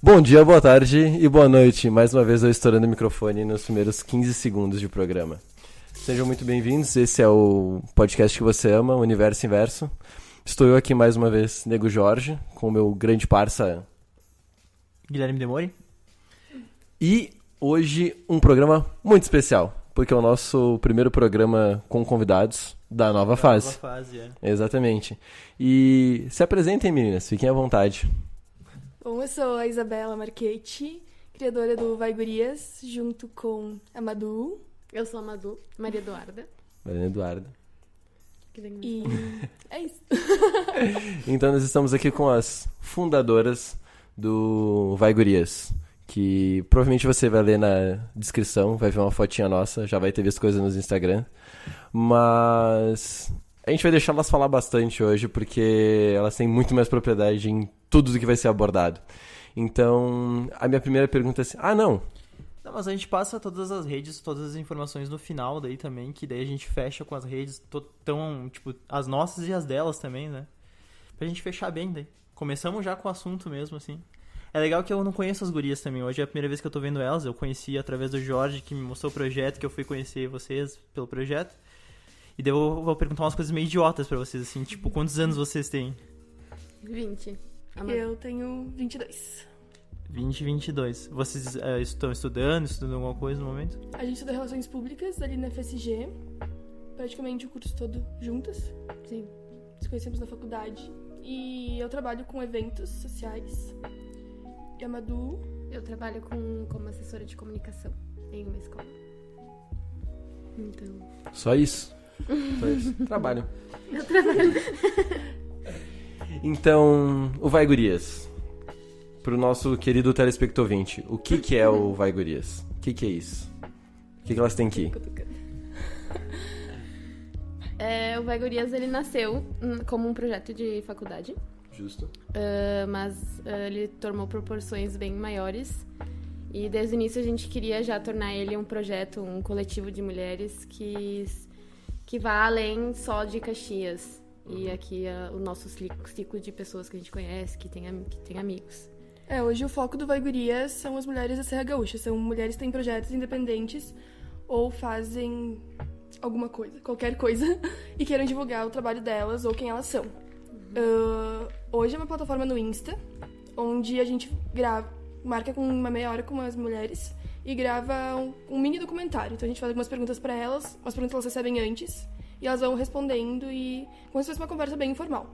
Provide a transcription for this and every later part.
Bom dia, boa tarde e boa noite. Mais uma vez eu estourando o microfone nos primeiros 15 segundos de programa. Sejam muito bem-vindos, esse é o podcast que você ama, o Universo Inverso. Estou eu aqui mais uma vez, Nego Jorge, com o meu grande parça Guilherme Demori. E hoje um programa muito especial, porque é o nosso primeiro programa com convidados da nova fase. Nova fase, é. Exatamente. E se apresentem, meninas, fiquem à vontade. Bom, eu sou a Isabela Marchetti, criadora do Vai Gurias, junto com a Madu. Eu sou a Madu, Maria Eduarda. Maria Eduarda. E é isso. Então nós estamos aqui com as fundadoras do Vai Gurias, que provavelmente você vai ler na descrição, vai ver uma fotinha nossa, já vai ter visto coisas nos Instagram. Mas a gente vai deixar elas falar bastante hoje, porque elas têm muito mais propriedade em tudo do que vai ser abordado. Então, a minha primeira pergunta é assim... Não, mas a gente passa todas as redes, todas as informações no final daí também, que daí a gente fecha com as redes, tipo, as nossas e as delas também, né? Pra gente fechar bem daí. Começamos já com o assunto mesmo, assim. É legal que eu não conheço as gurias também. Hoje é a primeira vez que eu tô vendo elas. Eu conheci através do Jorge, que me mostrou o projeto, que eu fui conhecer vocês pelo projeto. E daí eu vou perguntar umas coisas meio idiotas pra vocês, assim, tipo, quantos anos vocês têm? 20. Eu tenho 22. 20 e 22. Vocês estão estudando alguma coisa no momento? A gente estuda Relações Públicas ali na FSG, praticamente o curso todo juntas. Sim. Nos conhecemos na faculdade. E eu trabalho com eventos sociais. E a Madu... Eu trabalho como assessora de comunicação em uma escola. Então... Só isso. Trabalho. Eu trabalho. Então, o Vai Gurias. Pro nosso querido telespectovinte, o que é o Vai Gurias? O que é isso? O que elas têm que ir? O Vai Gurias, ele nasceu como um projeto de faculdade. Justo. Mas ele tomou proporções bem maiores. E desde o início a gente queria já tornar ele um projeto, um coletivo de mulheres que vá além só de Caxias. E aqui o nosso ciclo de pessoas que a gente conhece, que tem amigos. Hoje o foco do Vai Gurias são as mulheres da Serra Gaúcha. São mulheres que têm projetos independentes ou fazem alguma coisa, qualquer coisa, e queiram divulgar o trabalho delas ou quem elas são. Hoje é uma plataforma no Insta, onde a gente marca com uma meia hora com as mulheres e grava um mini documentário. Então a gente faz algumas perguntas para elas, umas perguntas que elas recebem antes, e elas vão respondendo e como se fosse uma conversa bem informal.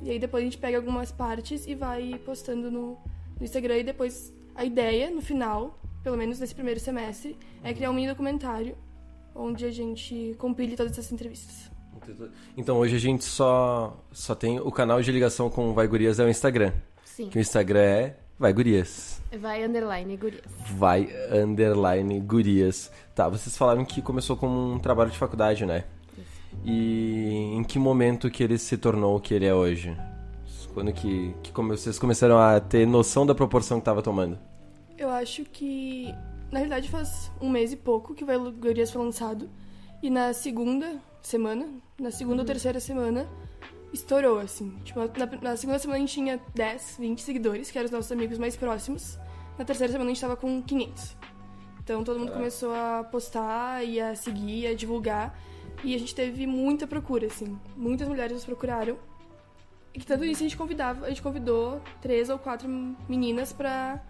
E aí depois a gente pega algumas partes e vai postando no Instagram, e depois a ideia, no final, pelo menos nesse primeiro semestre, é criar um mini documentário onde a gente compile todas essas entrevistas. Então hoje a gente só tem o canal de ligação com o Vai Gurias é o Instagram. Sim. Que o Instagram é Vai Gurias. Vai_Gurias. Vai_Gurias. Tá, vocês falaram que começou como um trabalho de faculdade, né? Isso. E em que momento que ele se tornou o que ele é hoje? Quando que vocês começaram a ter noção da proporção que estava tomando? Eu acho que, na realidade, faz um mês e pouco que o Vai Gurias foi lançado. E na segunda ou terceira semana, estourou, assim. Tipo, na segunda semana a gente tinha 10, 20 seguidores, que eram os nossos amigos mais próximos. Na terceira semana a gente tava com 500. Então todo mundo começou a postar e a seguir, a divulgar. E a gente teve muita procura, assim. Muitas mulheres nos procuraram. E que tanto isso a gente convidou 3 ou 4 meninas pra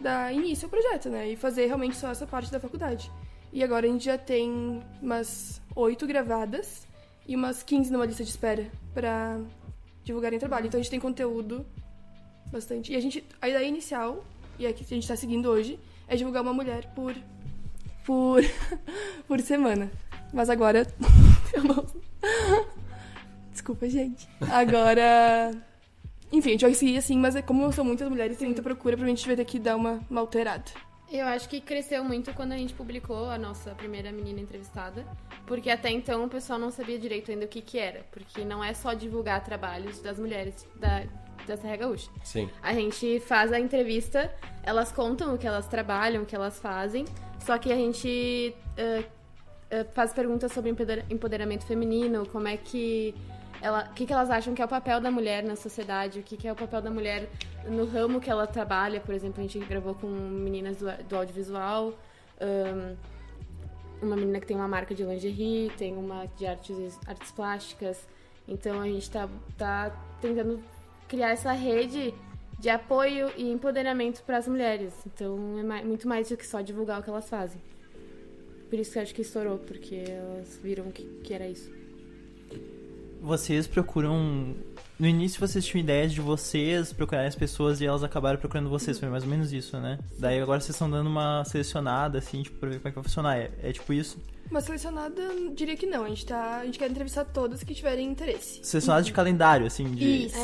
dar início ao projeto, né? E fazer realmente só essa parte da faculdade. E agora a gente já tem umas 8 gravadas e umas 15 numa lista de espera pra divulgarem trabalho. Então a gente tem conteúdo bastante. E a ideia inicial, e a que a gente tá seguindo hoje, é divulgar uma mulher por semana. Mas agora... Desculpa, gente. Agora... Enfim, a gente vai seguir assim, mas como são muitas mulheres, tem muita procura, provavelmente a gente vai ter que dar uma alterada. Eu acho que cresceu muito quando a gente publicou a nossa primeira menina entrevistada, porque até então o pessoal não sabia direito ainda o que era, porque não é só divulgar trabalhos das mulheres da Serra Gaúcha. Sim. A gente faz a entrevista, elas contam o que elas trabalham, o que elas fazem, só que a gente faz perguntas sobre empoderamento feminino, como é que o que elas acham que é o papel da mulher na sociedade, o que é o papel da mulher no ramo que ela trabalha. Por exemplo, a gente gravou com meninas do audiovisual, uma menina que tem uma marca de lingerie, tem uma de artes plásticas. Então a gente tá tentando criar essa rede de apoio e empoderamento para as mulheres. Então é muito mais do que só divulgar o que elas fazem. Por isso que eu acho que estourou, porque elas viram que era isso. Vocês procuram... No início vocês tinham ideias de vocês procurarem as pessoas e elas acabaram procurando vocês. Foi mais ou menos isso, né? Daí agora vocês estão dando uma selecionada, assim, tipo, pra ver como é que vai funcionar. É tipo isso? Uma selecionada, diria que não. A gente quer entrevistar todas que tiverem interesse. Selecionada de calendário, assim. Isso.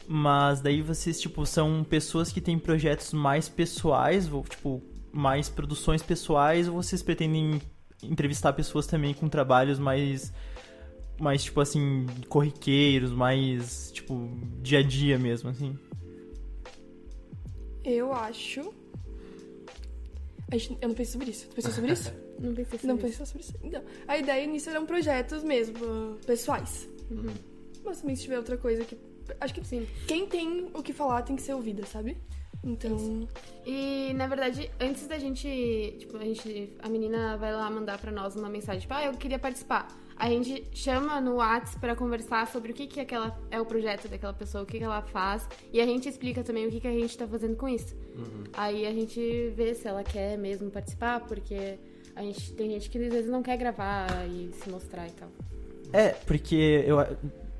Mas daí vocês, tipo, são pessoas que têm projetos mais pessoais, ou, tipo, mais produções pessoais, ou vocês pretendem entrevistar pessoas também com trabalhos mais tipo assim, corriqueiros, mais, tipo, dia a dia mesmo, assim? Eu acho... Eu não pensei sobre isso. Tu pensou sobre isso? Não pensei sobre Não isso. pensou sobre isso. Então, a ideia nisso eram projetos mesmo, pessoais. Mas também se tiver outra coisa que... Acho que Sim. Quem tem o que falar tem que ser ouvida, sabe? Então... Isso. E, na verdade, antes da gente... Tipo, a menina vai lá mandar pra nós uma mensagem. Tipo, eu queria participar. A gente chama no WhatsApp pra conversar sobre o que é o projeto daquela pessoa, o que ela faz. E a gente explica também o que a gente tá fazendo com isso. Aí a gente vê se ela quer mesmo participar, porque tem gente que às vezes não quer gravar e se mostrar e tal. Porque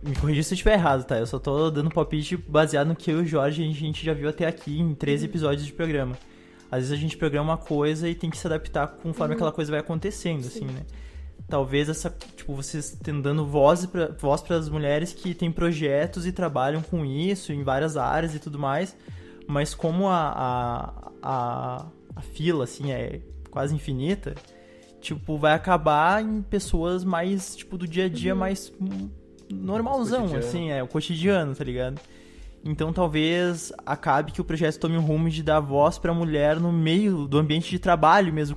me corrija se eu estiver errado, tá? Eu só tô dando palpite baseado no que eu e o Jorge a gente já viu até aqui em 13 episódios de programa. Às vezes a gente programa uma coisa e tem que se adaptar conforme aquela coisa vai acontecendo, assim, né? Talvez vocês estão dando voz para as mulheres que têm projetos e trabalham com isso em várias áreas e tudo mais, mas como a fila, assim, é quase infinita, tipo, vai acabar em pessoas mais, tipo, do dia a dia mais normalzão, assim, o cotidiano, tá ligado? Então talvez acabe que o projeto tome um rumo de dar voz pra mulher no meio do ambiente de trabalho mesmo,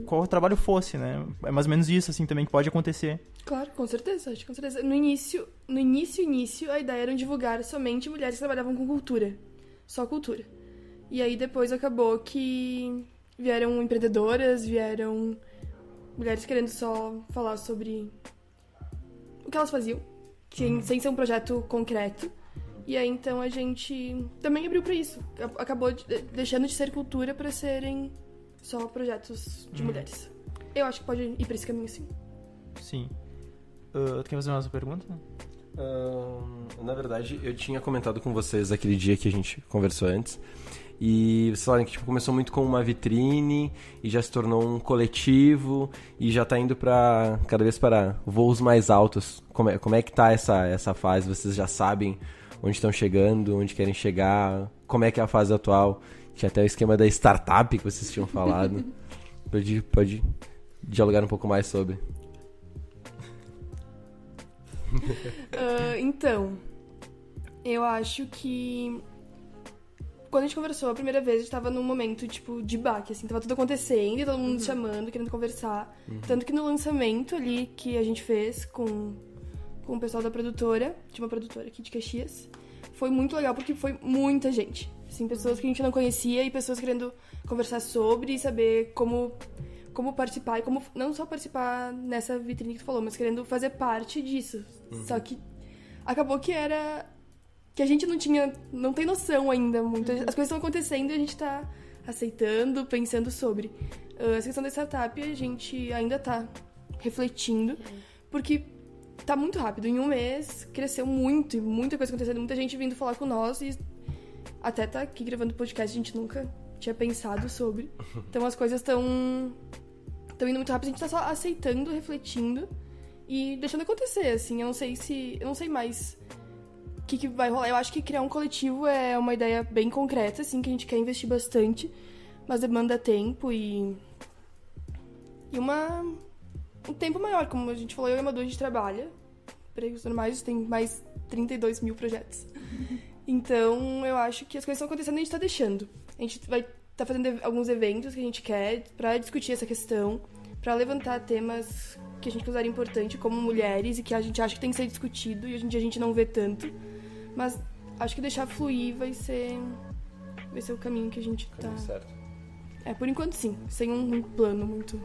qual o trabalho fosse, né? É mais ou menos isso, assim, também que pode acontecer. Claro, com certeza, acho que com certeza. No início, a ideia era divulgar somente mulheres que trabalhavam com cultura. Só cultura. E aí depois acabou que vieram empreendedoras, vieram mulheres querendo só falar sobre o que elas faziam, sem ser um projeto concreto. E aí, então, a gente também abriu pra isso. Acabou deixando de ser cultura pra serem só projetos de mulheres. Eu acho que pode ir pra esse caminho, sim. Sim. Tu quer fazer mais uma pergunta? Na verdade, eu tinha comentado com vocês aquele dia que a gente conversou antes. E vocês falaram que tipo, começou muito com uma vitrine e já se tornou um coletivo e já tá indo para cada vez para voos mais altos. Como é que tá essa fase? Vocês já sabem onde estão chegando, onde querem chegar? Como é que é a fase atual? Tinha até o esquema da startup que vocês tinham falado. Pode dialogar um pouco mais sobre. Então, eu acho que quando a gente conversou a primeira vez, a gente tava num momento, tipo, de baque, assim, tava tudo acontecendo e todo mundo chamando, querendo conversar. Tanto que no lançamento ali que a gente fez com o pessoal da produtora, de uma produtora aqui de Caxias, foi muito legal porque foi muita gente. Assim, pessoas que a gente não conhecia e pessoas querendo conversar sobre e saber como participar e como não só participar nessa vitrine que tu falou, mas querendo fazer parte disso. Só que acabou que a gente não tem noção ainda muito. As coisas estão acontecendo e a gente tá aceitando, pensando sobre. Essa questão da startup a gente ainda tá refletindo, porque tá muito rápido. Em um mês cresceu muito, e muita coisa acontecendo, muita gente vindo falar com nós e até tá aqui gravando podcast, a gente nunca tinha pensado sobre. Então as coisas estão indo muito rápido, a gente tá só aceitando, refletindo e deixando acontecer, assim. Eu não sei mais o que vai rolar. Eu acho que criar um coletivo é uma ideia bem concreta, assim, que a gente quer investir bastante, mas demanda tempo e um tempo maior. Como a gente falou, eu e a Madu, a gente trabalha empregos normais, tem mais 32 mil projetos. Então, eu acho que as coisas estão acontecendo e a gente tá deixando. A gente vai tá fazendo alguns eventos que a gente quer pra discutir essa questão, pra levantar temas que a gente considera importante como mulheres e que a gente acha que tem que ser discutido e hoje em dia a gente não vê tanto. Mas acho que deixar fluir vai ser o caminho que a gente tá... Certo. Por enquanto sim, sem um plano muito...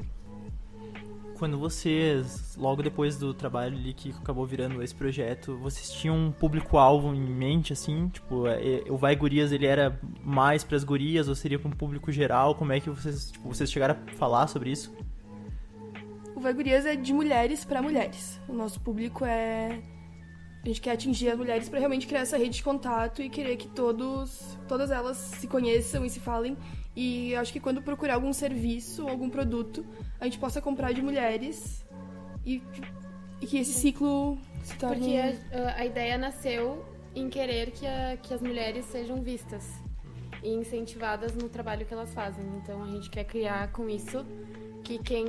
Quando vocês, logo depois do trabalho ali que acabou virando esse projeto, vocês tinham um público-alvo em mente, assim? Tipo, o Vai Gurias, ele era mais pras gurias ou seria para um público geral? Como é que vocês chegaram a falar sobre isso? O Vai Gurias é de mulheres para mulheres. O nosso público A gente quer atingir as mulheres para realmente criar essa rede de contato e querer que todas elas se conheçam e se falem. E acho que quando procurar algum serviço, algum produto, a gente possa comprar de mulheres e que esse ciclo se torne... Porque a ideia nasceu em querer que as mulheres sejam vistas e incentivadas no trabalho que elas fazem. Então a gente quer criar com isso que quem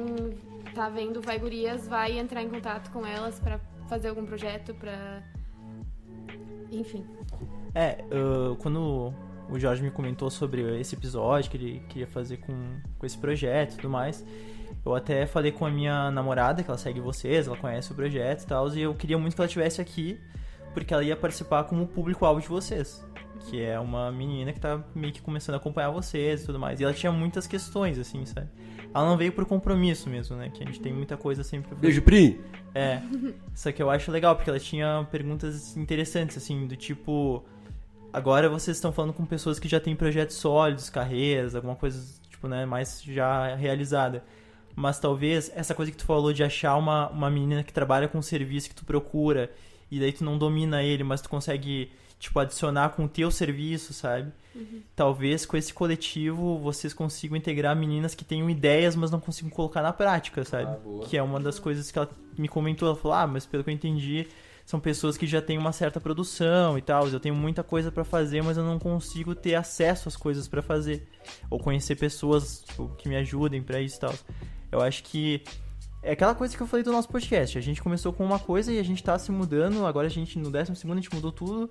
tá vendo Vai Gurias vai entrar em contato com elas para fazer algum projeto, para... Enfim. Quando o Jorge me comentou sobre esse episódio que ele queria fazer com esse projeto e tudo mais, eu até falei com a minha namorada, que ela segue vocês, ela conhece o projeto e tal, e eu queria muito que ela estivesse aqui, porque ela ia participar como público-alvo de vocês, que é uma menina que tá meio que começando a acompanhar vocês e tudo mais, e ela tinha muitas questões, assim, sabe? Ela não veio por compromisso mesmo, né, que a gente tem muita coisa sempre pra fazer. Beijo, Pri! Só que eu acho legal, porque ela tinha perguntas interessantes, assim, do tipo... Agora vocês estão falando com pessoas que já têm projetos sólidos, carreiras, alguma coisa, tipo, né, mais já realizada. Mas talvez essa coisa que tu falou de achar uma menina que trabalha com um serviço que tu procura, e daí tu não domina ele, mas tu consegue, tipo, adicionar com o teu serviço, sabe? Uhum. Talvez com esse coletivo vocês consigam integrar meninas que tenham ideias, mas não consigam colocar na prática, sabe? Que é uma das coisas que ela me comentou. Ela falou, mas pelo que eu entendi... São pessoas que já têm uma certa produção e tal. Eu tenho muita coisa pra fazer, mas eu não consigo ter acesso às coisas pra fazer. Ou conhecer pessoas, tipo, que me ajudem pra isso e tal. Eu acho que é aquela coisa que eu falei do nosso podcast. A gente começou com uma coisa e a gente tá se mudando. Agora a gente, no 12º, a gente mudou tudo.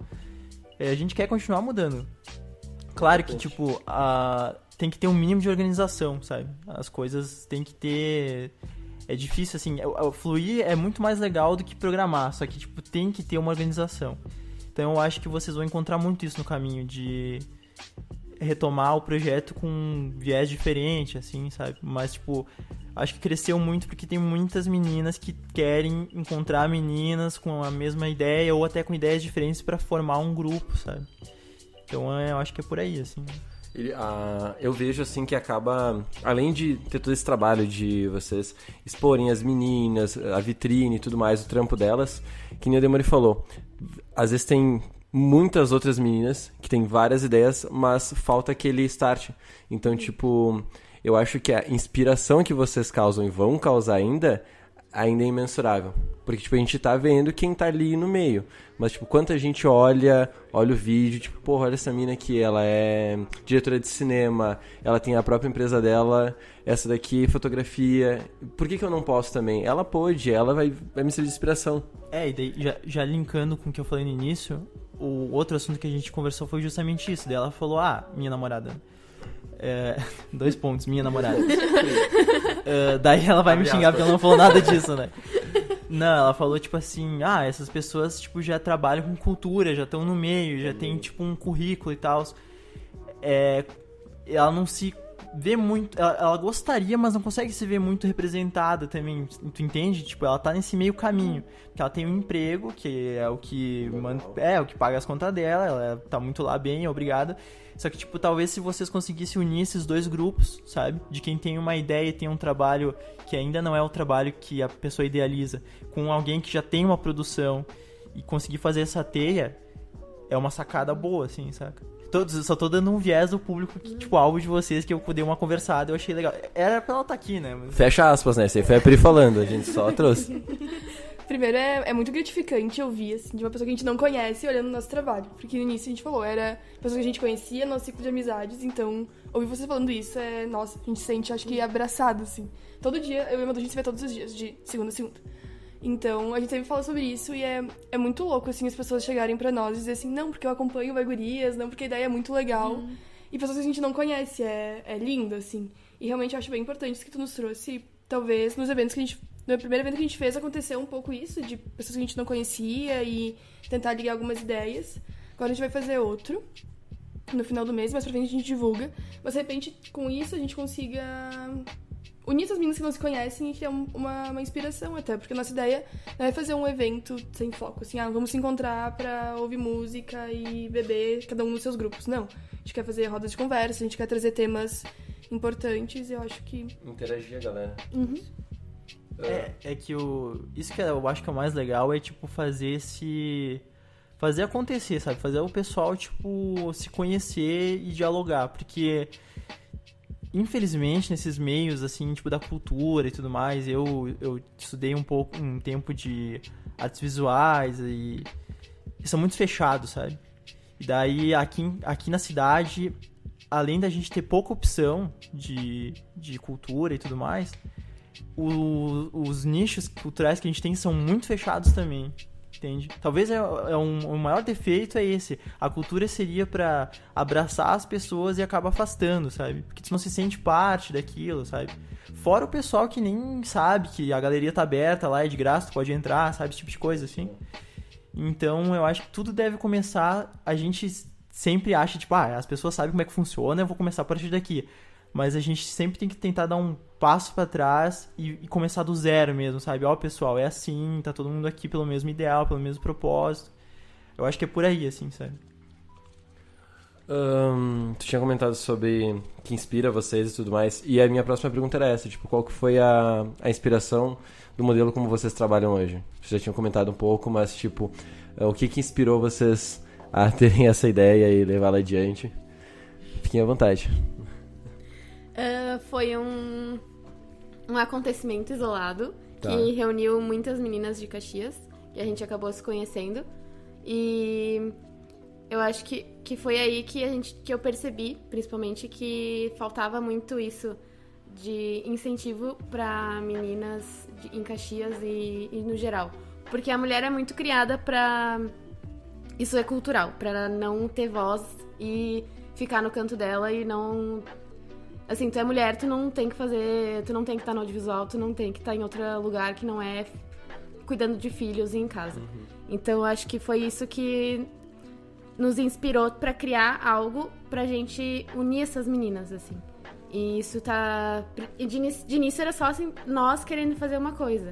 A gente quer continuar mudando. Claro que, tipo, tem que ter um mínimo de organização, sabe? As coisas tem que ter... É difícil, assim, fluir é muito mais legal do que programar, só que, tipo, tem que ter uma organização. Então eu acho que vocês vão encontrar muito isso no caminho, de retomar o projeto com um viés diferente, assim, sabe? Mas, tipo, acho que cresceu muito porque tem muitas meninas que querem encontrar meninas com a mesma ideia ou até com ideias diferentes pra formar um grupo, sabe? Então eu acho que é por aí, assim. Eu vejo assim que acaba, além de ter todo esse trabalho de vocês exporem as meninas, a vitrine e tudo mais, o trampo delas, que nem a Demori falou, às vezes tem muitas outras meninas que têm várias ideias, mas falta aquele start. Então, tipo, eu acho que a inspiração que vocês causam e vão causar ainda é imensurável. Porque, tipo, a gente tá vendo quem tá ali no meio. Mas, tipo, quanta gente olha o vídeo, tipo, porra, olha essa mina aqui, ela é diretora de cinema, ela tem a própria empresa dela, essa daqui, fotografia. Por que eu não posso também? Ela pode, ela vai me servir de inspiração. E daí, já linkando com o que eu falei no início, o outro assunto que a gente conversou foi justamente isso. Daí ela falou, minha namorada... 2 pontos, minha namorada. Daí ela vai me xingar porque ela não falou nada disso, né? Não, ela falou, tipo assim, essas pessoas, tipo, já trabalham com cultura, já estão no meio, já tem, tipo, um currículo e tal. Ela não se vê muito... Ela gostaria, mas não consegue se ver muito representada também, tu entende? Tipo, ela tá nesse meio caminho. Porque ela tem um emprego, que é o que o que paga as contas dela, ela tá muito lá bem, obrigada. Só que, tipo, talvez se vocês conseguissem unir esses dois grupos, sabe? De quem tem uma ideia e tem um trabalho que ainda não é o trabalho que a pessoa idealiza, com alguém que já tem uma produção e conseguir fazer essa teia, é uma sacada boa, assim, saca? Só tô dando um viés do público, que, tipo, alvo de vocês, que eu dei uma conversada, eu achei legal. Era pra ela estar aqui, né? Mas... Fecha aspas, né? Isso aí foi a Pri falando, a gente só trouxe. Primeiro, é muito gratificante ouvir, assim, de uma pessoa que a gente não conhece olhando o nosso trabalho. Porque no início a gente falou, era pessoa que a gente conhecia, nosso ciclo de amizades, então ouvir você falando isso nossa, a gente se sente, acho que, abraçado, assim. Todo dia, eu e a Madu, a gente se vê todos os dias, de segunda a segunda. Então, a gente sempre fala sobre isso e é muito louco, assim, as pessoas chegarem pra nós e dizer assim, não, porque eu acompanho o Vai Gurias, não, porque a ideia é muito legal. E pessoas que a gente não conhece, é lindo, assim. E realmente eu acho bem importante isso que tu nos trouxe, talvez nos eventos que a gente... No primeiro evento que a gente fez, aconteceu um pouco isso, de pessoas que a gente não conhecia e tentar ligar algumas ideias. Agora a gente vai fazer outro no final do mês, mais pra frente a gente divulga. Mas, de repente, com isso, a gente consiga unir essas meninas que não se conhecem e criar uma inspiração até. Porque a nossa ideia não é fazer um evento sem foco, assim, vamos se encontrar pra ouvir música e beber, cada um nos seus grupos. Não. A gente quer fazer rodas de conversa, a gente quer trazer temas importantes e eu acho que... Interagir a galera. Uhum. É que isso que eu acho que é o mais legal é, tipo, fazer acontecer, sabe? Fazer o pessoal, tipo, se conhecer e dialogar. Porque, infelizmente, nesses meios, assim, tipo, da cultura e tudo mais, eu estudei um tempo de artes visuais e são muito fechados, sabe? E daí, aqui na cidade, além da gente ter pouca opção de cultura e tudo mais... Os nichos culturais que a gente tem são muito fechados também, entende? Talvez o maior defeito é esse. A cultura seria pra abraçar as pessoas e acaba afastando, sabe? Porque tu não se sente parte daquilo, sabe? Fora o pessoal que nem sabe que a galeria tá aberta lá, é de graça, tu pode entrar, sabe? Esse tipo de coisa, assim. Então, eu acho que tudo deve começar... A gente sempre acha, tipo, as pessoas sabem como é que funciona, eu vou começar a partir daqui. Mas a gente sempre tem que tentar dar um passo pra trás e começar do zero mesmo, sabe? Pessoal, é assim, tá todo mundo aqui pelo mesmo ideal, pelo mesmo propósito. Eu acho que é por aí, assim, sabe? Tu tinha comentado sobre o que inspira vocês e tudo mais. E a minha próxima pergunta era essa, tipo, qual que foi a inspiração do modelo como vocês trabalham hoje? Vocês já tinham comentado um pouco, mas, tipo, o que inspirou vocês a terem essa ideia e levá-la adiante? Fiquem à vontade. Foi um acontecimento isolado que reuniu muitas meninas de Caxias, que a gente acabou se conhecendo. E eu acho que foi aí que eu percebi, principalmente, que faltava muito isso de incentivo para meninas em Caxias e no geral. Porque a mulher é muito criada pra... Isso é cultural, pra não ter voz e ficar no canto dela e não... Assim, tu é mulher, tu não tem que estar no audiovisual, tu não tem que estar em outro lugar que não é cuidando de filhos e em casa. Então, eu acho que foi isso que nos inspirou pra criar algo pra gente unir essas meninas, assim. E isso tá... De início era só, assim, nós querendo fazer uma coisa.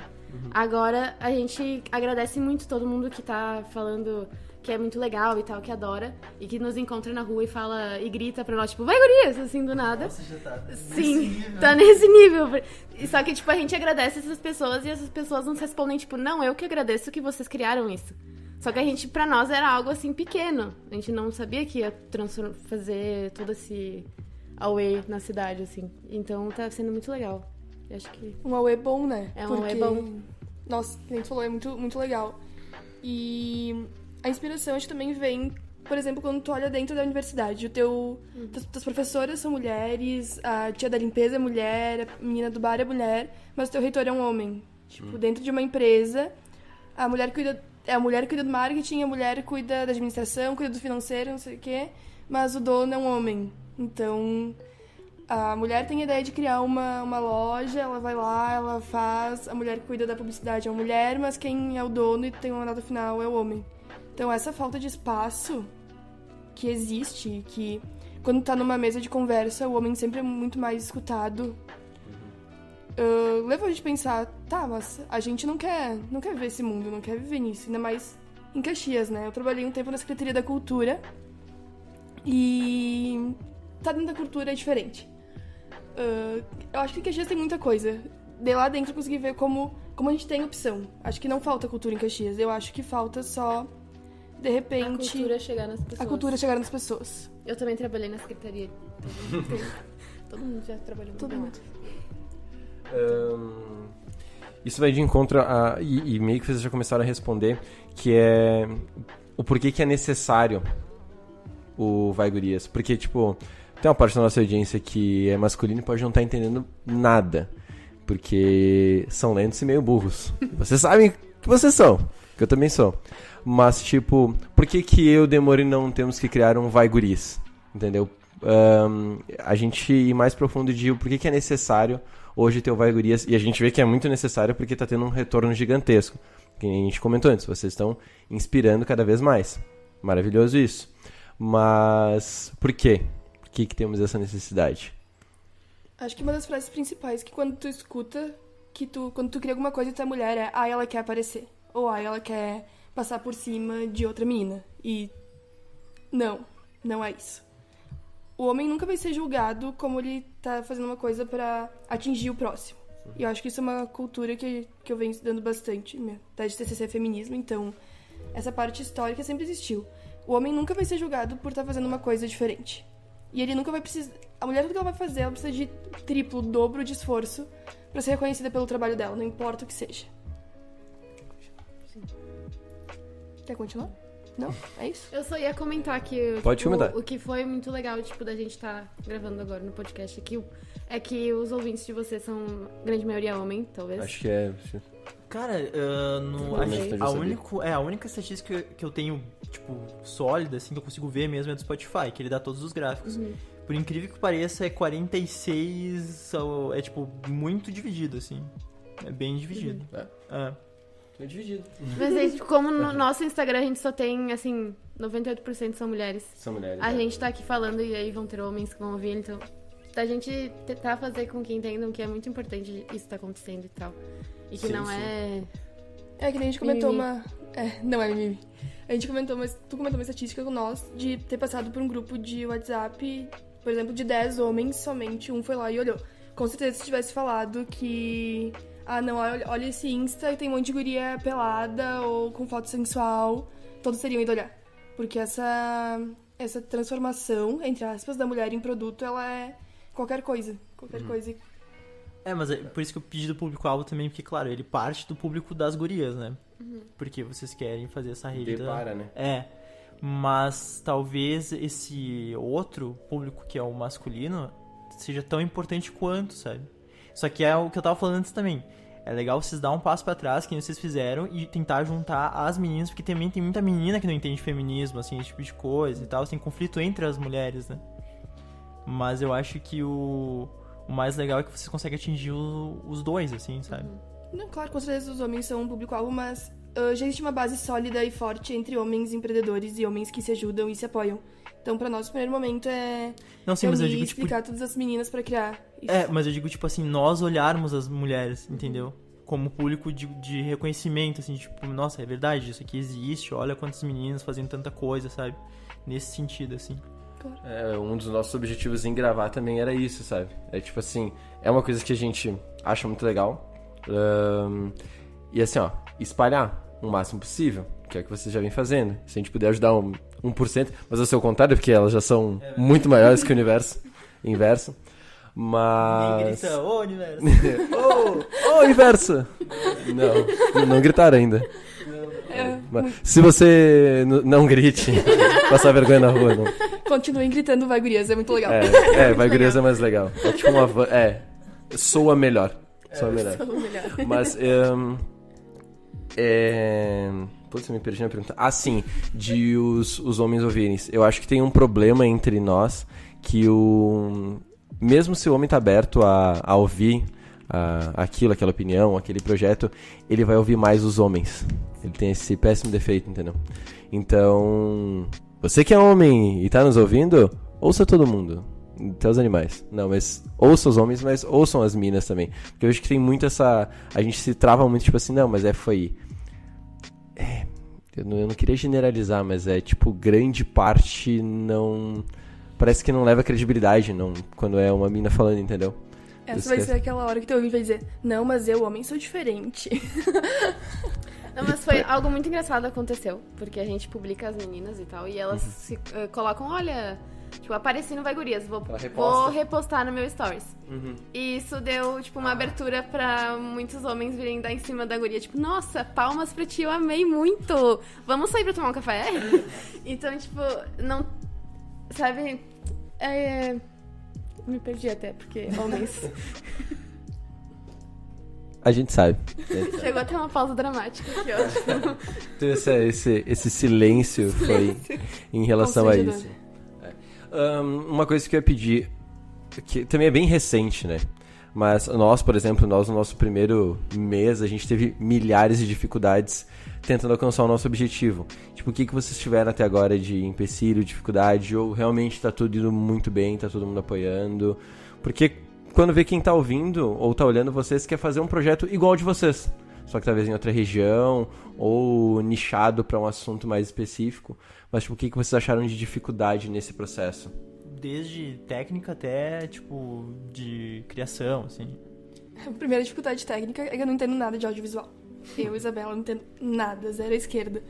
Agora, a gente agradece muito todo mundo que tá falando... que é muito legal e tal, que adora, e que nos encontra na rua e fala, e grita pra nós, tipo, vai, gurias, assim, do nada. Nossa, já tá Sim, tá nesse nível. Só que, tipo, a gente agradece essas pessoas e essas pessoas nos respondem, tipo, não, eu que agradeço que vocês criaram isso. Só que a gente, pra nós, era algo, assim, pequeno. A gente não sabia que ia fazer todo esse auê na cidade, assim. Então, tá sendo muito legal. Eu acho que... Um auê bom, né? É um auê bom. Nossa, como tu falou, é muito, muito legal. E... a inspiração, acho que também vem, por exemplo, quando tu olha dentro da universidade. Tuas professoras são mulheres, a tia da limpeza é mulher, a menina do bar é mulher, mas o teu reitor é um homem. Tipo, dentro de uma empresa, a mulher cuida do marketing, a mulher cuida da administração, cuida do financeiro, não sei o quê, mas o dono é um homem. Então, a mulher tem a ideia de criar uma loja, ela vai lá, ela faz, a mulher que cuida da publicidade é uma mulher, mas quem é o dono e tem uma nota final é o homem. Então, essa falta de espaço que existe, que quando tá numa mesa de conversa, o homem sempre é muito mais escutado, leva a gente a pensar, mas a gente não quer viver esse mundo, não quer viver nisso, ainda mais em Caxias, né? Eu trabalhei um tempo na Secretaria da Cultura e tá dentro da cultura é diferente. Eu acho que em Caxias tem muita coisa. De lá dentro eu consegui ver como a gente tem opção. Acho que não falta cultura em Caxias, eu acho que falta só... De repente... A cultura chegar nas pessoas. A cultura chegar nas pessoas. Eu também trabalhei na secretaria. Todo mundo já trabalhou. Todo mundo. Isso vai de encontro e meio que vocês já começaram a responder, que é o porquê que é necessário o Vai Gurias. Porque, tipo, tem uma parte da nossa audiência que é masculina e pode não estar entendendo nada. Porque são lentos e meio burros. Vocês sabem que vocês são, que eu também sou. Mas, tipo, por que eu, Demore, não temos que criar um Vai Guris? Entendeu? A gente ir mais profundo de por que é necessário hoje ter o Vai Gurias, e a gente vê que é muito necessário porque tá tendo um retorno gigantesco. Que a gente comentou antes, vocês estão inspirando cada vez mais. Maravilhoso isso. Mas por quê? Por que temos essa necessidade? Acho que uma das frases principais que quando tu escuta, quando tu cria alguma coisa e tu é mulher, é ela quer aparecer. Ou ela quer passar por cima de outra menina. E não é isso. O homem nunca vai ser julgado como ele tá fazendo uma coisa pra atingir o próximo. E eu acho que isso é uma cultura que eu venho estudando bastante. Minha tese de TCC é feminismo, então essa parte histórica sempre existiu. O homem nunca vai ser julgado por estar fazendo uma coisa diferente. E ele nunca vai precisar... A mulher, tudo que ela vai fazer, ela precisa de triplo, dobro de esforço pra ser reconhecida pelo trabalho dela, não importa o que seja. Quer continuar? Não? É isso? Eu só ia comentar que Pode comentar. O que foi muito legal, tipo, da gente estar gravando agora no podcast aqui, é que os ouvintes de vocês são, grande maioria, homem, talvez. Acho que é... Cara, sei. a única estatística que eu tenho, tipo, sólida, assim, que eu consigo ver mesmo é do Spotify, que ele dá todos os gráficos. Por incrível que pareça, é 46, é, tipo, muito dividido, assim. É bem dividido. É dividido. Mas aí, como no nosso Instagram a gente só tem, assim, 98% são mulheres. São mulheres. A gente tá aqui falando e aí vão ter homens que vão ouvir, então... Da gente tentar fazer com que entendam que é muito importante isso tá acontecendo e tal. E que não é... É que nem a gente comentou mimimi. não é mimimi. A gente comentou, mas tu comentou uma estatística com nós de ter passado por um grupo de WhatsApp, por exemplo, de 10 homens, somente um foi lá e olhou. Com certeza se tivesse falado que... olha esse Insta e tem um monte de guria pelada ou com foto sensual, todos teriam ido olhar. Porque essa transformação, entre aspas, da mulher em produto, ela é qualquer coisa. Qualquer coisa. Mas é por isso que eu pedi do público-alvo também, porque, claro, ele parte do público das gurias, né? Porque vocês querem fazer essa rede né? Mas talvez esse outro público, que é o masculino, seja tão importante quanto, sabe? Só que é o que eu tava falando antes também. É legal vocês dar um passo pra trás, que vocês fizeram, e tentar juntar as meninas, porque também tem muita menina que não entende feminismo, assim, esse tipo de coisa e tal. Tem conflito entre as mulheres, né? Mas eu acho que o mais legal é que vocês conseguem atingir os dois, assim, sabe? Não, claro, com certeza os homens são um público-alvo, mas já existe uma base sólida e forte entre homens empreendedores e homens que se ajudam e se apoiam. Então, pra nós, o primeiro momento é mas eu digo, explicar todas as meninas pra criar. Mas eu digo, tipo assim, nós olharmos as mulheres, entendeu? Como público de reconhecimento, assim, tipo, nossa, é verdade, isso aqui existe, olha quantas meninas fazendo tanta coisa, sabe? Nesse sentido, assim. Claro. Um dos nossos objetivos em gravar também era isso, sabe? É tipo assim, é uma coisa que a gente acha muito legal. E assim, espalhar o máximo possível, que é o que vocês já vêm fazendo. Se a gente puder ajudar 1%, mas ao seu contrário, porque elas já são muito maiores que o universo inverso. Mas... Ninguém grita, ô universo! Ô universo! Não gritaram ainda. Mas, se você não grite, passar vergonha na rua, não. Continuem gritando Vai Gurias, é muito legal. Vai Gurias é mais legal. É tipo uma... soa melhor. Soa melhor. Mas, Putz, eu me perdi na pergunta. Sim, de os homens ouvirem. Eu acho que tem um problema entre nós que mesmo se o homem tá aberto a ouvir aquela opinião, aquele projeto, ele vai ouvir mais os homens. Ele tem esse péssimo defeito, entendeu? Então, você que é homem e tá nos ouvindo, ouça todo mundo. Até os animais. Não, mas ouça os homens, mas ouçam as minas também. Porque eu acho que tem muito essa... A gente se trava muito, tipo assim, não, mas foi... Eu não queria generalizar, mas tipo, grande parte não... Parece que não leva credibilidade, não, quando é uma mina falando, entendeu? Essa vai ser aquela hora que teu homem vai dizer, não, mas eu, homem, sou diferente. Não, mas foi algo muito engraçado aconteceu, porque a gente publica as meninas e tal, e elas se colocam, olha, tipo, apareci no Vai Gurias, vou repostar no meu stories. E isso deu, tipo, uma abertura pra muitos homens virem dar em cima da guria, tipo, nossa, palmas pra ti, eu amei muito, vamos sair pra tomar um café? Então, tipo, não, sabe, me perdi até, porque homens... A gente sabe. Chegou até uma pausa dramática aqui, ó. Então, esse silêncio foi em relação a isso. Uma coisa que eu ia pedir, que também é bem recente, né? Mas nós, por exemplo, no nosso primeiro mês, a gente teve milhares de dificuldades tentando alcançar o nosso objetivo. Tipo, o que vocês tiveram até agora de empecilho, dificuldade, ou realmente tá tudo indo muito bem, tá todo mundo apoiando? Porque quando vê quem tá ouvindo ou tá olhando vocês, quer fazer um projeto igual de vocês, só que talvez em outra região, ou nichado para um assunto mais específico. Mas tipo, o que vocês acharam de dificuldade nesse processo? Desde técnica até, tipo, de criação, assim. A primeira dificuldade técnica é que eu não entendo nada de audiovisual. Eu, Isabela, não entendo nada, zero à esquerda.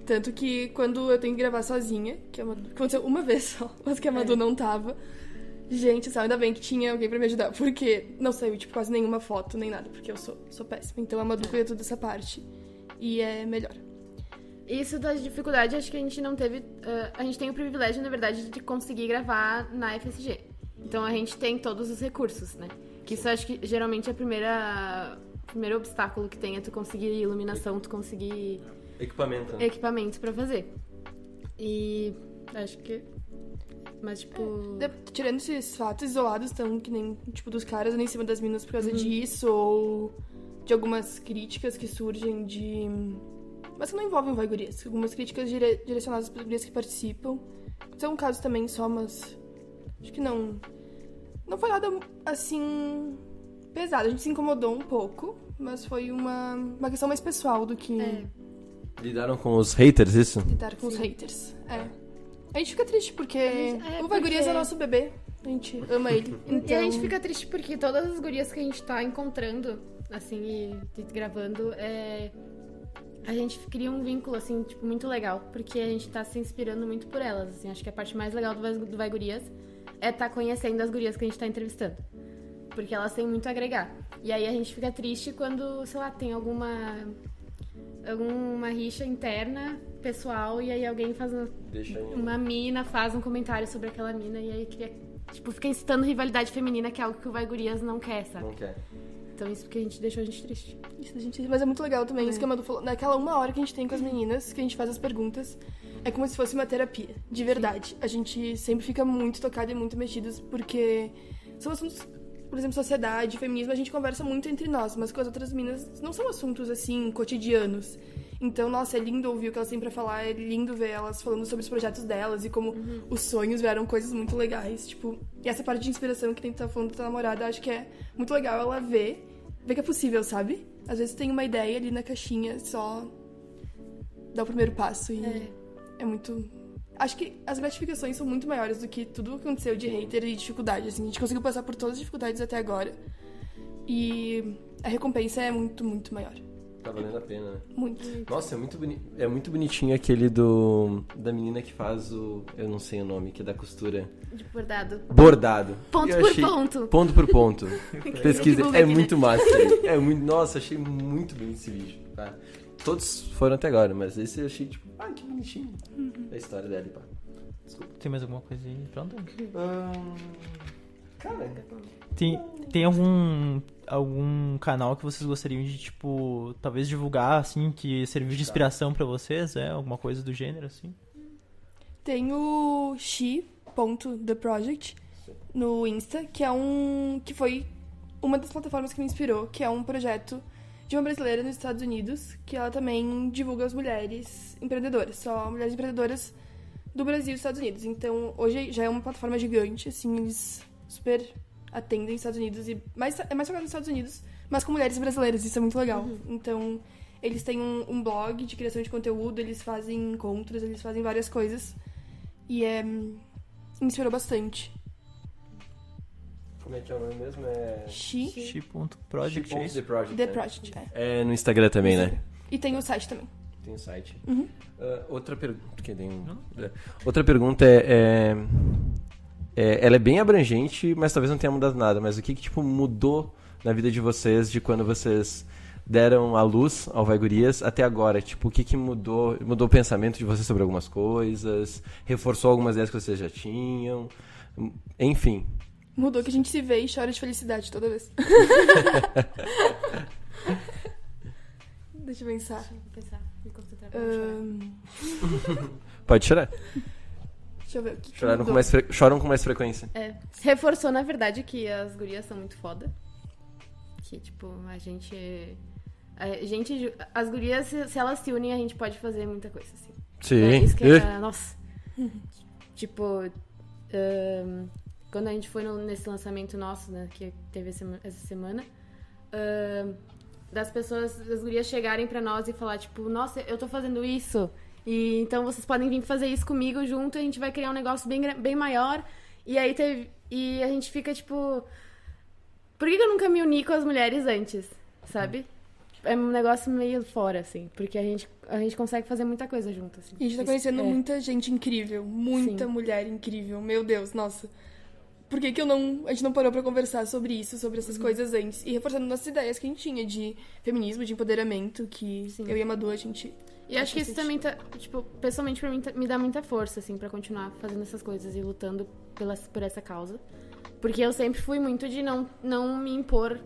Tanto que quando eu tenho que gravar sozinha, que aconteceu uma vez só, mas que a Madu não tava, gente, sabe, ainda bem que tinha alguém pra me ajudar, porque não saiu, tipo, quase nenhuma foto, nem nada, porque eu sou péssima. Então a Madu cuida toda essa parte e é melhor. Isso das dificuldades, acho que a gente não teve... a gente tem o privilégio, na verdade, de conseguir gravar na FSG. Então, a gente tem todos os recursos, né? Que isso, acho que, geralmente, é o primeiro obstáculo que tem é tu conseguir iluminação, tu conseguir... Equipamento, né? Equipamento pra fazer. E acho que... Mas, tipo... Tirando esses fatos isolados, tão que nem, tipo, dos caras nem em cima das minas por causa disso, ou de algumas críticas que surgem de... Mas que não envolvem Vai Gurias. Algumas críticas direcionadas para gurias que participam. São casos também só, mas... Acho que não... Não foi nada, assim... pesado. A gente se incomodou um pouco, mas foi uma questão mais pessoal do que... Lidaram com os haters, isso? Lidar com os haters. A gente fica triste porque o Vai Gurias é nosso bebê. A gente ama ele. Então... E a gente fica triste porque todas as gurias que a gente tá encontrando, assim, e gravando, a gente cria um vínculo, assim, tipo, muito legal, porque a gente tá se inspirando muito por elas, assim. Acho que a parte mais legal do Vai Gurias é estar conhecendo as gurias que a gente tá entrevistando, porque elas têm muito a agregar. E aí a gente fica triste quando, sei lá, tem alguma rixa interna, pessoal, e aí alguém faz uma mina faz um comentário sobre aquela mina, e aí fica incitando rivalidade feminina, que é algo que o Vai Gurias não quer, sabe? Não quer. Então isso porque a gente deixou a gente triste. Mas é muito legal também, isso que a Madu falou. Naquela 1 hora que a gente tem com as meninas, que a gente faz as perguntas, é como se fosse uma terapia, de verdade. Sim. A gente sempre fica muito tocada e muito mexidas, porque são assuntos, por exemplo, sociedade, feminismo, a gente conversa muito entre nós, mas com as outras meninas não são assuntos, assim, cotidianos. Então, nossa, é lindo ouvir o que elas têm pra falar, é lindo ver elas falando sobre os projetos delas e como os sonhos vieram coisas muito legais, tipo... E essa parte de inspiração que a gente tá falando da tua namorada, acho que é muito legal ela ver que é possível, sabe? Às vezes tem uma ideia ali na caixinha, só dá o primeiro passo e é muito... Acho que as gratificações são muito maiores do que tudo que aconteceu de hater e dificuldade, assim. A gente conseguiu passar por todas as dificuldades até agora e a recompensa é muito, muito maior. Tá valendo a pena, né? Muito. Nossa, é muito bonitinho aquele da menina que faz eu não sei o nome, que é da costura. De bordado. Bordado. Ponto por ponto. Ponto por ponto. Pesquisa. É muito massa. Nossa, achei muito bonito esse vídeo. Tá? Todos foram até agora, mas esse eu achei, tipo, que bonitinho. A história dela, pá. Desculpa. Tem mais alguma coisa aí? Pronto? Cara... Tem algum canal que vocês gostariam de, tipo, talvez divulgar, assim, que serviu de inspiração pra vocês? Alguma coisa do gênero, assim? Tem o she.theproject no Insta, que foi uma das plataformas que me inspirou, que é um projeto de uma brasileira nos Estados Unidos, que ela também divulga as mulheres empreendedoras, só mulheres empreendedoras do Brasil e dos Estados Unidos. Então, hoje já é uma plataforma gigante, assim, eles super atendem nos Estados Unidos, é mais focado nos Estados Unidos, mas com mulheres brasileiras, isso é muito legal. Então, eles têm um blog de criação de conteúdo, eles fazem encontros, eles fazem várias coisas, e me inspirou bastante. Como é que é o nome mesmo? She.project. The Project, no Instagram também, né? E tem o site também. Tem o site. Uhum. Outra pergunta. Outra pergunta ela é bem abrangente, mas talvez não tenha mudado nada. Mas o que tipo, mudou na vida de vocês de quando vocês deram a luz ao Vai Gurias até agora? Tipo, o que mudou? Mudou o pensamento de vocês sobre algumas coisas? Reforçou algumas ideias que vocês já tinham? Enfim. Mudou que a gente se vê e chora de felicidade toda vez. Deixa eu pensar. Me concentrar pra chorar. Pode chorar. Deixa eu ver o que choram com mais frequência. Reforçou, na verdade, que as gurias são muito foda. que, tipo, as gurias, se elas se unem, a gente pode fazer muita coisa, assim. Sim. É isso que é, nossa. Tipo, quando a gente foi nesse lançamento nosso, né, que teve essa semana, das pessoas, das gurias chegarem pra nós e falar, tipo, nossa, eu tô fazendo isso, e então vocês podem vir fazer isso comigo junto, a gente vai criar um negócio bem maior. E aí e a gente fica, tipo, por que eu nunca me uni com as mulheres antes, sabe? É um negócio meio fora, assim, porque a gente consegue fazer muita coisa junto, assim. E a gente tá conhecendo muita gente incrível, muita Sim. mulher incrível, meu Deus, nossa. Por que a gente não parou pra conversar sobre isso, sobre essas coisas antes? E reforçando nossas ideias que a gente tinha de feminismo, de empoderamento, que eu e a Madu, a gente... E acho que isso também tá, tipo, pessoalmente pra mim me dá muita força, assim, pra continuar fazendo essas coisas e lutando por essa causa. Porque eu sempre fui muito de não me impor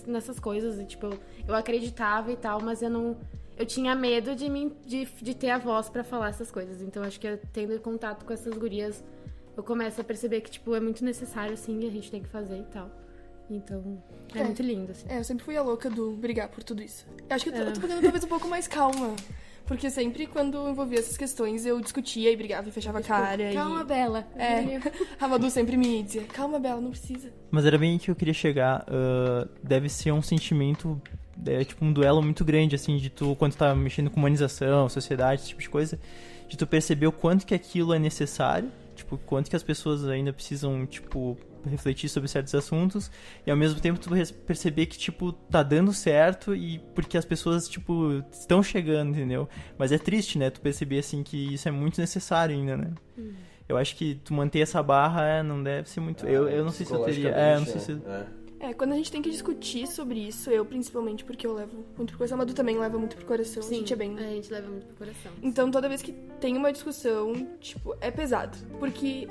nessas coisas. E, tipo, eu acreditava e tal, mas eu tinha medo de ter a voz pra falar essas coisas. Então, acho que tendo contato com essas gurias, eu começo a perceber que, tipo, é muito necessário, assim, e a gente tem que fazer e tal. Então, é muito lindo, assim. Eu sempre fui a louca do brigar por tudo isso. Eu acho que eu tô ficando talvez um pouco mais calma. Porque sempre quando eu envolvia essas questões, eu discutia e brigava e fechava a cara. Calma, Bela. A Madu sempre me dizia, calma, Bela, não precisa. Mas era bem que eu queria chegar. Deve ser um sentimento, tipo um duelo muito grande, assim, de tu, quando tu tá mexendo com humanização, sociedade, esse tipo de coisa, de tu perceber o quanto que aquilo é necessário, tipo, quanto que as pessoas ainda precisam, tipo, refletir sobre certos assuntos, e ao mesmo tempo tu perceber que, tipo, tá dando certo e porque as pessoas, tipo, estão chegando, entendeu? Mas é triste, né, tu perceber, assim, que isso é muito necessário ainda, né? Eu acho que tu manter essa barra não deve ser muito... Eu não sei se eu teria... não sei se... Quando a gente tem que discutir sobre isso, eu principalmente, porque eu levo muito pro coração, a Madu também leva muito pro coração, Sim, a gente é bem... a gente leva muito pro coração. Então, toda vez que tem uma discussão, tipo, é pesado. Porque,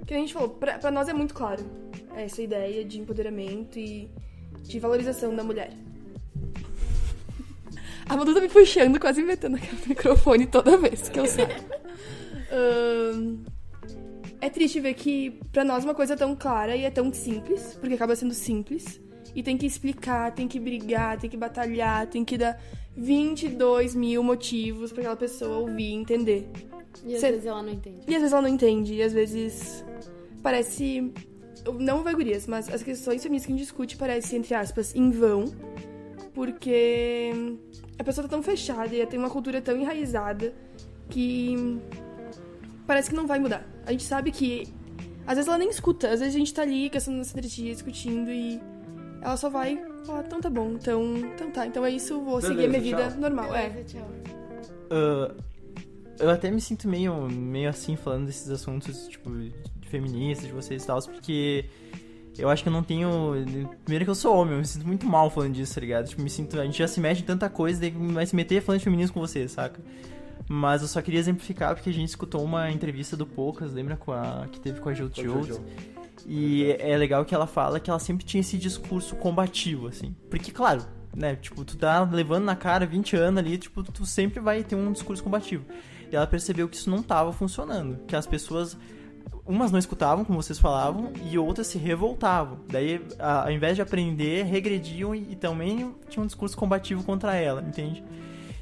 que a gente falou, pra nós é muito claro essa ideia de empoderamento e de valorização da mulher. A Madu tá me puxando, quase me metendo no microfone toda vez que eu saio. É triste ver que pra nós uma coisa é tão clara e é tão simples, porque acaba sendo simples, e tem que explicar, tem que brigar, tem que batalhar, tem que dar 22 mil motivos pra aquela pessoa ouvir e entender. E às vezes ela não entende. E às vezes ela não entende, e às vezes parece... Não vai gurias, mas as questões feministas que a gente discute parece, entre aspas, em vão, porque a pessoa tá tão fechada e tem uma cultura tão enraizada que parece que não vai mudar. A gente sabe que às vezes ela nem escuta, às vezes a gente tá ali gastando essa energia, discutindo, e ela só vai falar, então tá bom, então tá, então é isso, vou seguir a minha vida normal. Tchau. Eu até me sinto meio assim falando desses assuntos, tipo, de feministas, de vocês e tal, porque eu acho que eu não tenho... Primeiro que eu sou homem, eu me sinto muito mal falando disso, tá ligado? Tipo, a gente já se mete em tanta coisa, daí vai se meter falando de feminismo com vocês, saca? Mas eu só queria exemplificar porque a gente escutou uma entrevista do Poucas, lembra? Que teve com a Jill Jones. E é legal que ela fala que ela sempre tinha esse discurso combativo, assim. Porque, claro, né? Tipo, tu tá levando na cara 20 anos ali, tipo, tu sempre vai ter um discurso combativo. E ela percebeu que isso não tava funcionando. Que as pessoas... Umas não escutavam, como vocês falavam, e outras se revoltavam. Daí, ao invés de aprender, regrediam e também tinham um discurso combativo contra ela, entende?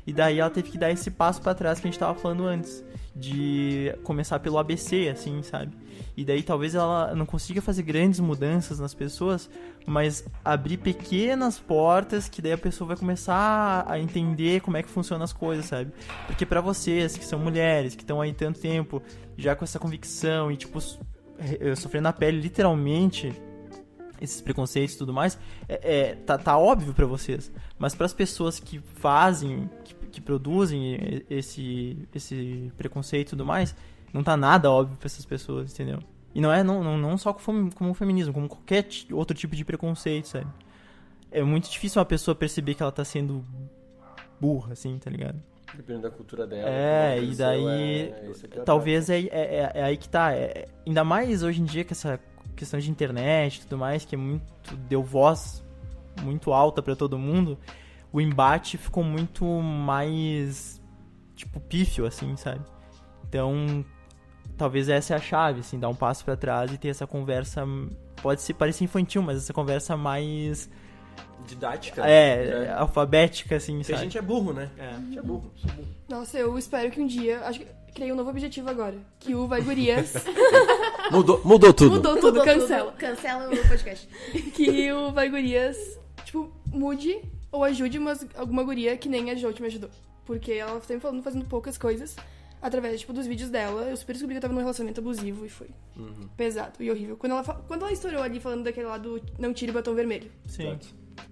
E daí ela teve que dar esse passo pra trás que a gente tava falando antes. De começar pelo ABC, assim, sabe? E daí talvez ela não consiga fazer grandes mudanças nas pessoas, mas abrir pequenas portas que daí a pessoa vai começar a entender como é que funcionam as coisas, sabe? Porque pra vocês, que são mulheres, que estão aí tanto tempo, já com essa convicção e, tipo, sofrendo na pele, literalmente, esses preconceitos e tudo mais, tá óbvio pra vocês. Mas pras pessoas que fazem, que produzem esse preconceito e tudo mais, não tá nada óbvio pra essas pessoas, entendeu? E não só como o feminismo, como qualquer outro tipo de preconceito, sabe? É muito difícil uma pessoa perceber que ela tá sendo burra, assim, tá ligado? Dependendo da cultura dela. E daí... talvez é aí que tá. Ainda mais hoje em dia com essa questão de internet e tudo mais, que deu voz muito alta pra todo mundo, o embate ficou muito mais, tipo, pífio, assim, sabe? Então, talvez essa é a chave, assim, dar um passo pra trás e ter essa conversa, pode parecer infantil, mas essa conversa mais didática. Alfabética, assim, Porque sabe? a gente é burro, né? É. A gente é burro. Nossa, eu espero que um dia... Acho que criei um novo objetivo agora. Que o Vai Gurias... Mudou tudo. Mudou tudo, cancela. Cancela o podcast. Que o Vai Gurias, tipo, mude ou ajude alguma guria que nem a Jout me ajudou. Porque ela sempre fazendo poucas coisas através, tipo, dos vídeos dela. Eu super descobri que eu tava num relacionamento abusivo e foi pesado e horrível. Quando ela estourou ali falando daquele lá do não tire batom vermelho. Sim.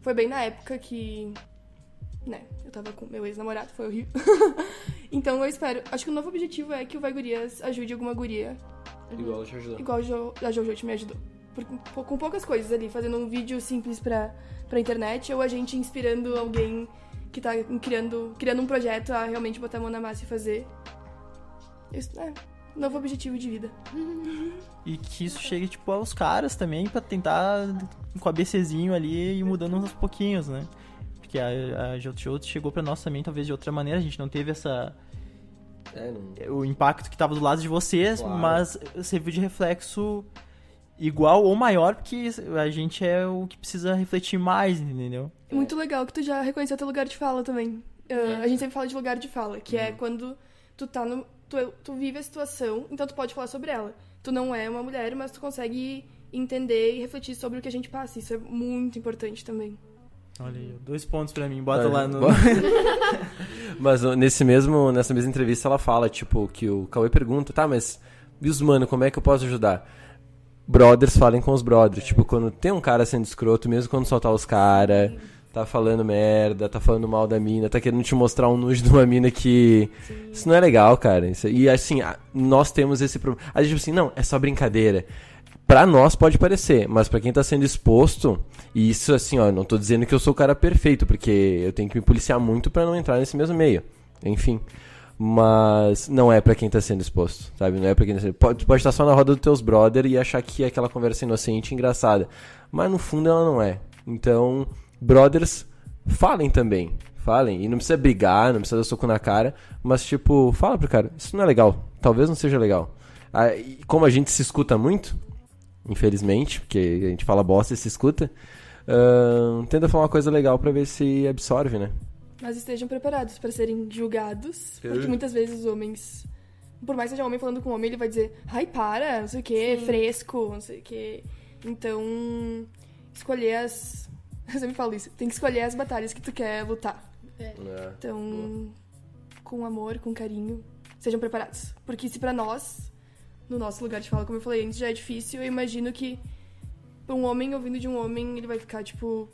Foi bem na época que, né, eu tava com meu ex-namorado, foi horrível. Então eu espero, acho que o novo objetivo é que o Vai Gurias ajude alguma guria Igual ela te ajudou. igual a Jojo me ajudou. Com poucas coisas ali, fazendo um vídeo simples pra internet, ou a gente inspirando alguém que tá criando um projeto a realmente botar a mão na massa e fazer. Isso é novo objetivo de vida. E que isso chegue, tipo, aos caras também, pra tentar, com a BCzinho ali, ir mudando uns pouquinhos, né? Porque a Jout chegou pra nós também, talvez, de outra maneira. A gente não teve o impacto que tava do lado de vocês, Claro. mas serviu de reflexo igual ou maior, porque a gente é o que precisa refletir mais, entendeu? Muito legal que tu já reconheceu teu lugar de fala também. A gente sempre fala de lugar de fala, que é quando tu tá no... Tu vive a situação, então tu pode falar sobre ela. Tu não é uma mulher, mas tu consegue entender e refletir sobre o que a gente passa. Isso é muito importante também. Olha aí, 2 pontos pra mim, bota lá no... Mas nessa mesma entrevista ela fala, tipo, que o Cauê pergunta, tá, mas e os mano, como é que eu posso ajudar? Brothers falem com os brothers. Tipo, quando tem um cara sendo escroto, mesmo quando soltar os caras, tá falando merda, tá falando mal da mina, tá querendo te mostrar um nude de uma mina que... Sim. Isso não é legal, cara. E assim, nós temos esse problema. A gente tipo assim, não, é só brincadeira. Pra nós pode parecer, mas pra quem tá sendo exposto, e isso assim, ó, não tô dizendo que eu sou o cara perfeito, porque eu tenho que me policiar muito pra não entrar nesse mesmo meio. Enfim. Mas não é pra quem tá sendo exposto, sabe? Não é pra quem tá sendo... Pode estar só na roda dos teus brother e achar que é aquela conversa inocente e engraçada. Mas no fundo ela não é. Então, brothers, falem também. Falem. E não precisa brigar, não precisa dar soco na cara, mas tipo, fala pro cara, isso não é legal. Talvez não seja legal. E como a gente se escuta muito, infelizmente, porque a gente fala bosta e se escuta, tenta falar uma coisa legal pra ver se absorve, né? Mas estejam preparados pra serem julgados, porque muitas vezes os homens, por mais que seja homem falando com homem, ele vai dizer, ai, para, não sei o que, fresco, não sei o que. Então, escolher as... Eu sempre falo isso, tem que escolher as batalhas que tu quer lutar. Então, com amor, com carinho, sejam preparados. Porque se pra nós, no nosso lugar de fala, como eu falei antes, já é difícil, eu imagino que um homem ouvindo de um homem, ele vai ficar tipo...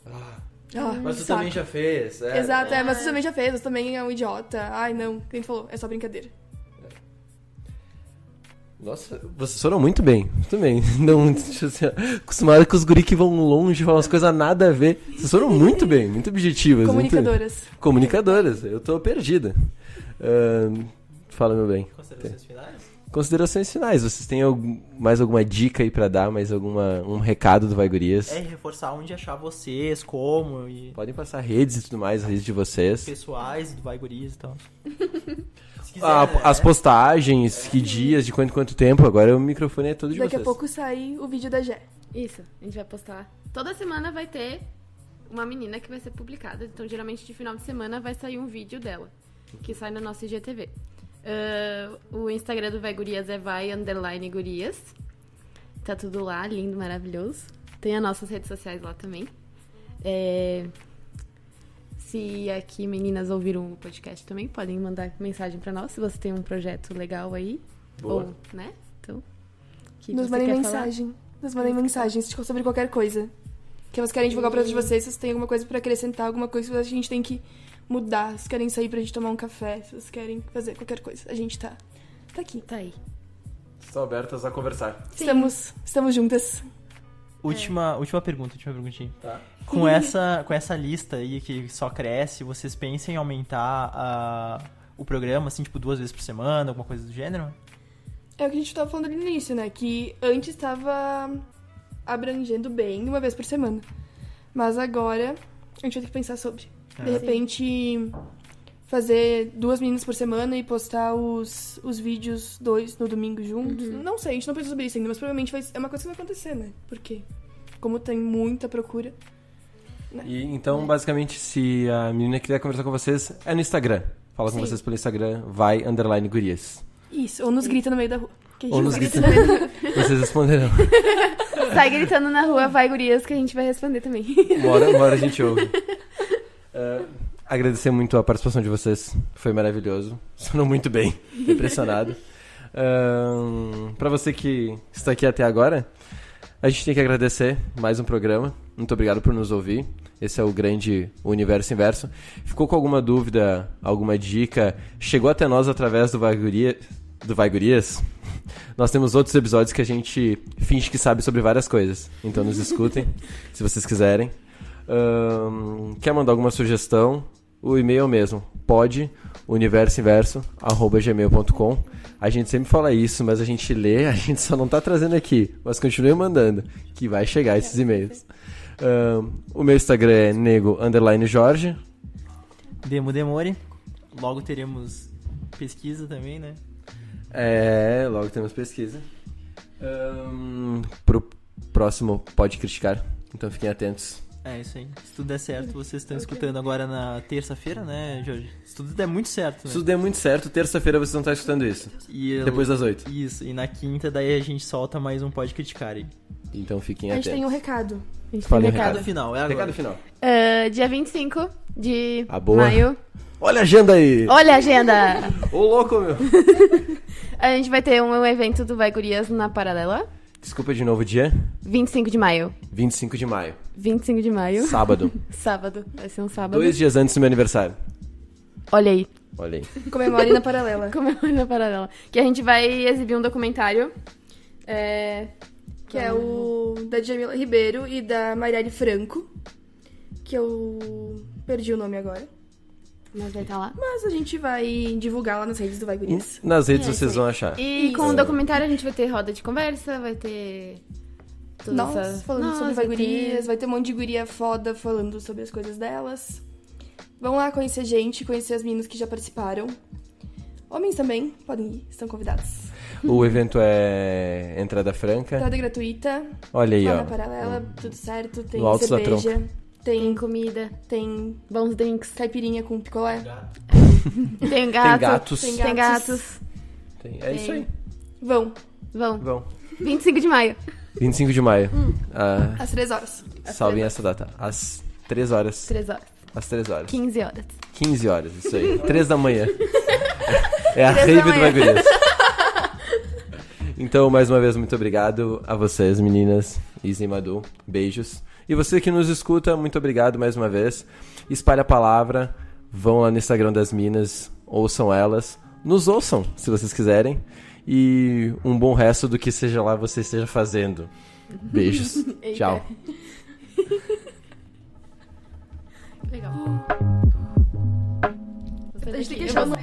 mas tu também já fez. Exato, mas tu também já fez, tu também é um idiota. Ai, não, quem falou? É só brincadeira. Nossa, vocês foram muito bem. Muito bem. Não, assim, acostumado com os guri que vão longe, falam umas coisas nada a ver. Vocês foram muito bem, muito objetivas. Comunicadoras. Comunicadoras, eu tô perdida. Fala, meu bem. Considerações finais? Considerações finais. Vocês têm mais alguma dica aí pra dar? Mais um recado do Vai Gurias? Reforçar onde achar vocês, como e... Podem passar redes e tudo mais, redes de vocês. Pessoais do Vai Gurias e tal. Se quiser, As postagens, que dias, de quanto tempo. Agora o microfone é todo de Daqui vocês. a pouco sai o vídeo da Gé. Isso, a gente vai postar. Toda semana vai ter uma menina que vai ser publicada. Então, geralmente, de final de semana vai sair um vídeo dela, que sai no nosso IGTV. O Instagram do Vai Gurias é vai_gurias. Tá tudo lá, lindo, maravilhoso. Tem as nossas redes sociais lá também. Se aqui meninas ouviram o podcast também, podem mandar mensagem pra nós, se você tem um projeto legal aí. Boa. Ou, né? Então, que Nos você mandem quer mensagem. Nos mandem mensagens sobre qualquer coisa. Que vocês querem divulgar pra todos vocês, se vocês têm alguma coisa pra acrescentar, alguma coisa que a gente tem que mudar, se vocês querem sair pra gente tomar um café, se vocês querem fazer qualquer coisa. A gente tá aqui. Tá aí. Estão abertas a conversar. Estamos juntas. Última perguntinha. Tá. Com essa lista aí que só cresce, vocês pensam em aumentar o programa, assim, tipo, 2 vezes por semana, alguma coisa do gênero? É o que a gente tava falando ali no início, né? Que antes tava abrangendo bem 1 vez por semana. Mas agora a gente vai ter que pensar sobre. De repente, fazer 2 meninas por semana e postar os vídeos 2 no domingo juntos. Não sei, a gente não pensou sobre isso ainda, mas provavelmente é uma coisa que vai acontecer, né? Porque como tem muita procura, E, então, basicamente, se a menina quiser conversar com vocês, é no Instagram. Fala com Sim. vocês pelo Instagram, vai_gurias. Isso, ou nos grita no meio da rua. Que a gente Ou nos vai. grita. Vocês responderão. Sai gritando na rua, vai gurias, que a gente vai responder também. Uma hora a gente ouve. Agradecer muito a participação de vocês. Foi maravilhoso. Sonou muito bem. Impressionado. Pra você que está aqui até agora, a gente tem que agradecer mais um programa. Muito obrigado por nos ouvir. Esse é o grande Universo Inverso. Ficou com alguma dúvida, alguma dica? Chegou até nós através do Vai Gurias? Nós temos outros episódios que a gente finge que sabe sobre várias coisas. Então nos escutem, se vocês quiserem. Quer mandar alguma sugestão? O e-mail é o mesmo. universoinverso@gmail.com. A gente sempre fala isso, mas a gente lê, a gente só não tá trazendo aqui. Mas continue mandando, que vai chegar esses e-mails. O meu Instagram é nego_jorge. Demo Demore. Logo teremos pesquisa também, né? Logo temos pesquisa. Pro próximo Pode Criticar, então fiquem atentos. É isso aí. Se tudo der certo, vocês estão escutando agora na terça-feira, né, Jorge? Se tudo der muito certo, né? Se tudo der muito certo, terça-feira vocês vão estar escutando isso. Depois das 8. Isso, e na quinta daí a gente solta mais um Pode Criticar aí. Então fiquem A atentos. gente tem um recado. A gente Fala tem aí, recado. Recado final, é agora. Recado final. Dia 25 de Boa. maio. Olha a agenda aí! Olha a agenda! Ô louco, meu! A gente vai ter um evento do Vai Gurias na Paralela. Desculpa de novo, dia 25 de maio. 25 de maio. 25 de maio. Sábado. Sábado. Vai ser um sábado. 2 dias antes do meu aniversário. Olha aí. Olha aí. Comemore na paralela. Comemore na Paralela. Que a gente vai exibir um documentário. Que é o da Djamila Ribeiro e da Marielle Franco. Que eu perdi o nome agora. Mas vai estar lá. Mas a gente vai divulgar lá nas redes do Vai Gurias. Nas redes É, vocês isso aí. vão achar. E Isso. com o documentário a gente vai ter roda de conversa, vai ter... todas Nós essas- falando Nós, sobre Vai vai ter- Gurias, vai ter um monte de guria foda falando sobre as coisas delas. Vão lá conhecer a gente, conhecer as meninas que já participaram. Homens também podem ir, estão convidados. O evento é entrada franca. Entrada gratuita, Olha aí, lá ó. na paralela, tudo certo. Tem No alto da cerveja, Tem tem comida, bons drinks, caipirinha com picolé. tem gato, gatos. tem gatos. É isso aí. Vão, Vão. 25 de maio. 25 de maio. às 3 horas. Salvem essa data. Às 3 horas. 3 horas. Às 3 horas. 15 horas. 15 horas, isso aí. 3 da manhã. É a 3 da rave do manhã. Vai Gurias. Então, mais uma vez, muito obrigado a vocês, meninas, Isa e Madu. Beijos. E você que nos escuta, muito obrigado mais uma vez. Espalhe a palavra, vão lá no Instagram das minas, ouçam elas. Nos ouçam, se vocês quiserem. E um bom resto do que seja lá você esteja fazendo. Beijos. Eita. Tchau. Legal. A gente tem que achar o nome.